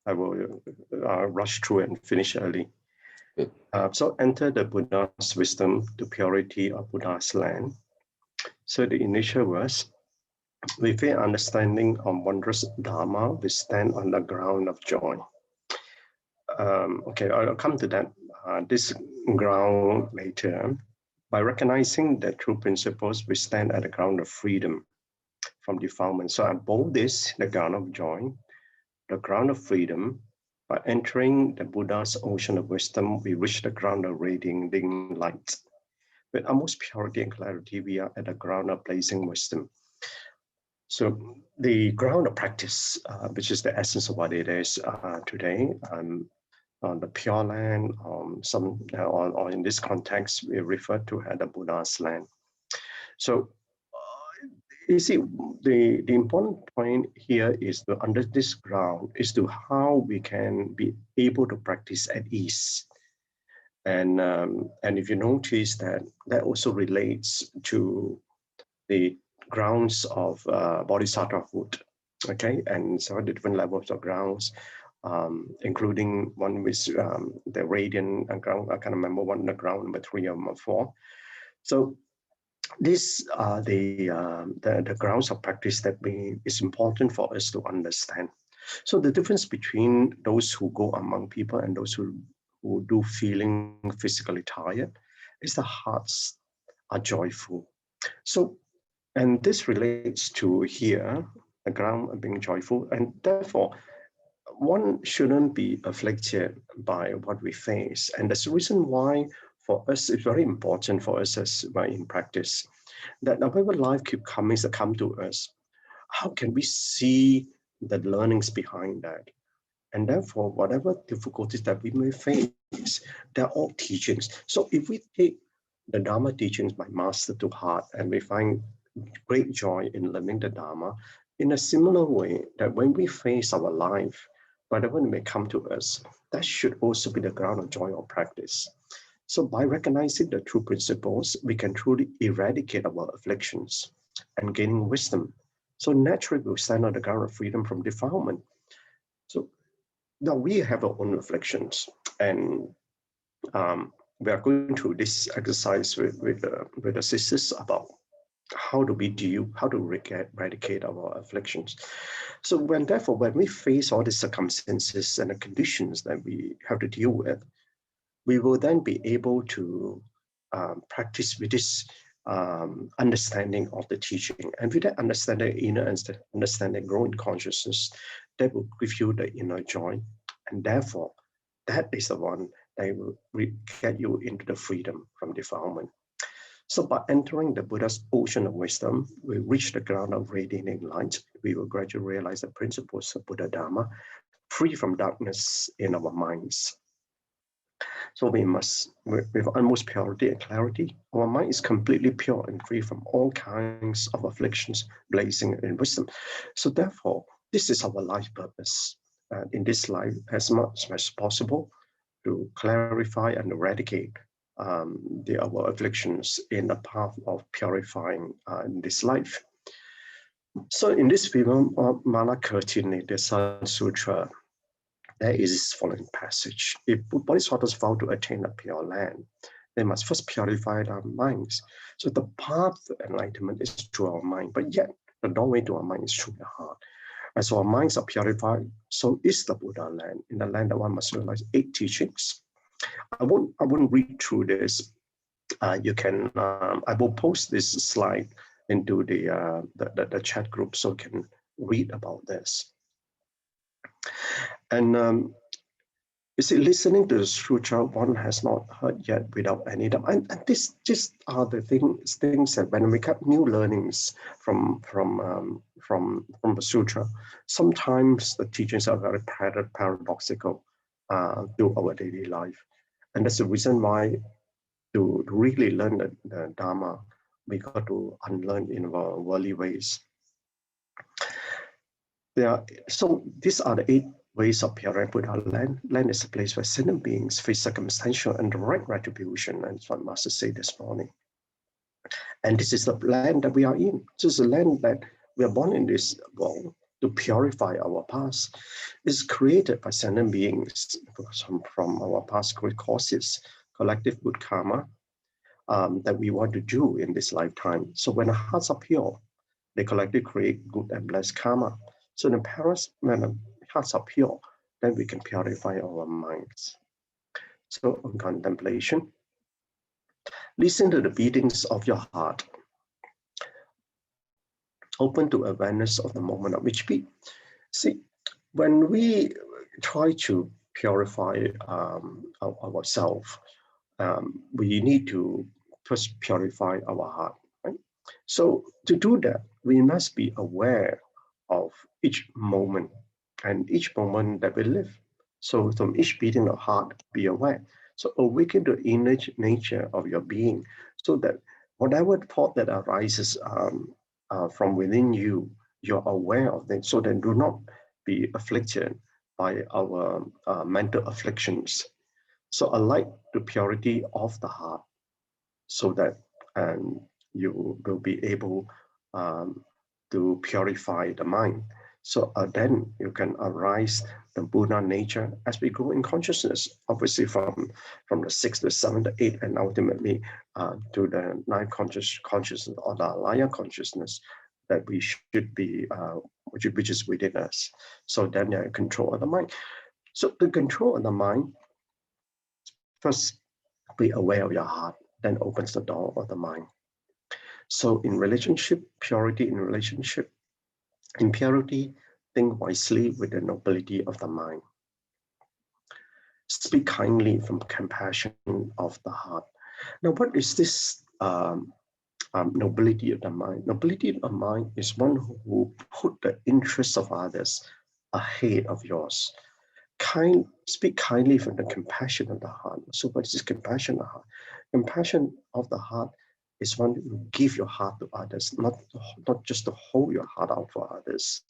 I will rush through and finish early. Good. So enter the Buddha's wisdom to purity of Buddha's land. So the initial verse, with a understanding of wondrous Dharma, we stand on the ground of joy. Okay, I'll come to that, this ground later. By recognizing the true principles, we stand at the ground of freedom from defilement. So I bold this, the ground of joy, the ground of freedom. By entering the Buddha's ocean of wisdom, we reach the ground of radiating light. With utmost purity and clarity, we are at the ground of blazing wisdom. So the ground of practice, which is the essence of what it is today, on the Pure Land, or in this context, we refer to as the Buddha's land. So you see, the important point here is to under this ground is to how we can be able to practice at ease. And if you notice that also relates to the grounds of bodhisattvahood, okay, and so the different levels of grounds, including one with the radiant ground. I can't remember one, the ground number 3 or number 4. So these are the grounds of practice that is important for us to understand. So the difference between those who go among people and those who do feeling physically tired is the hearts are joyful. So, and this relates to here, the ground of being joyful, and therefore one shouldn't be afflicted by what we face. And that's the reason why for us, it's very important for us as we're in practice, that whatever life keep coming to come to us, how can we see the learnings behind that? And therefore, whatever difficulties that we may face, they're all teachings. So if we take the Dharma teachings by Master to heart and we find great joy in learning the Dharma, in a similar way that when we face our life, whatever may come to us, that should also be the ground of joy or practice. So by recognizing the true principles, we can truly eradicate our afflictions and gaining wisdom. So naturally, we'll stand on the ground of freedom from defilement. So now we have our own reflections, and we are going through this exercise with the sisters about how do we deal, how to eradicate our afflictions. So therefore, when we face all the circumstances and the conditions that we have to deal with, we will then be able to practice with this understanding of the teaching. And with that understanding, inner understanding, growing consciousness, that will give you the inner joy. And therefore, that is the one that will get you into the freedom from defilement. So by entering the Buddha's ocean of wisdom, we reach the ground of radiating light. We will gradually realize the principles of Buddha Dharma, free from darkness in our minds. So we must, with utmost purity and clarity, our mind is completely pure and free from all kinds of afflictions, blazing in wisdom. So therefore, this is our life purpose. In this life, as much as possible, to clarify and eradicate our afflictions in the path of purifying in this life. So in this film, Manakirtini, the Sun Sutra, there is this following passage. If bodhisattvas vow to attain a pure land, they must first purify their minds. So the path to enlightenment is through our mind, but yet the doorway to our mind is through the heart. And so our minds are purified, so is the Buddha land. In the land that one must realize 8 teachings. I won't read through this. You can. I will post this slide into the chat group so you can read about this. And you see, listening to the sutra, one has not heard yet without any doubt. And this just are the things that when we get new learnings from the sutra, sometimes the teachings are very paradoxical to our daily life. And that's the reason why to really learn the Dharma, we got to unlearn in our worldly ways. So these are the 8 ways of purifying Buddha land. Land is a place where sentient beings face circumstantial and direct retribution, and that's what Master said this morning. And this is the land that we are in. This is the land that we are born in this world. to purify our past is created by sentient beings from our past great causes, collective good karma that we want to do in this lifetime. So when our hearts are pure, they collectively create good and blessed karma. So when the hearts are pure, then we can purify our minds. So on contemplation, listen to the beatings of your heart. Open to awareness of the moment of each beat. See, when we try to purify ourselves, we need to first purify our heart, right? So to do that, we must be aware of each moment and each moment that we live. So from each beating of heart, be aware. So awaken the inner nature of your being so that whatever thought that arises from within you, you're aware of it so that do not be afflicted by our mental afflictions. So alight the purity of the heart so that you will be able to purify the mind. So then you can arise the Buddha nature as we grow in consciousness, obviously from the 6th to 7th to 8th, and ultimately to the 9th consciousness or the Alaya consciousness that we should be, which is within us. So then you control of the mind. So the control of the mind, first be aware of your heart, then opens the door of the mind. So in relationship, purity in relationship, in purity, think wisely with the nobility of the mind. Speak kindly from compassion of the heart. Now, what is this nobility of the mind? Nobility of the mind is one who put the interests of others ahead of yours. Speak kindly from the compassion of the heart. So what is this compassion of the heart? Compassion of the heart is one who give your heart to others, not just to hold your heart out for others,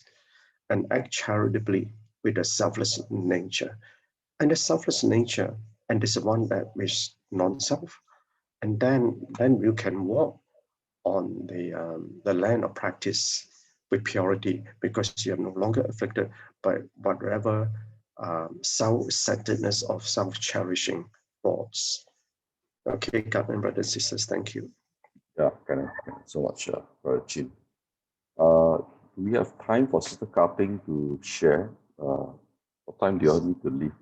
and act charitably with a selfless nature. And the selfless nature, and this is one that is non-self, and then you can walk on the land of practice with purity because you are no longer afflicted by whatever self-centeredness of self-cherishing thoughts. Okay, God and brothers and sisters, thank you. Yeah, thank you so much, BrotherChin. Do we have time for Sister Kaping to share? What time do you all need to leave?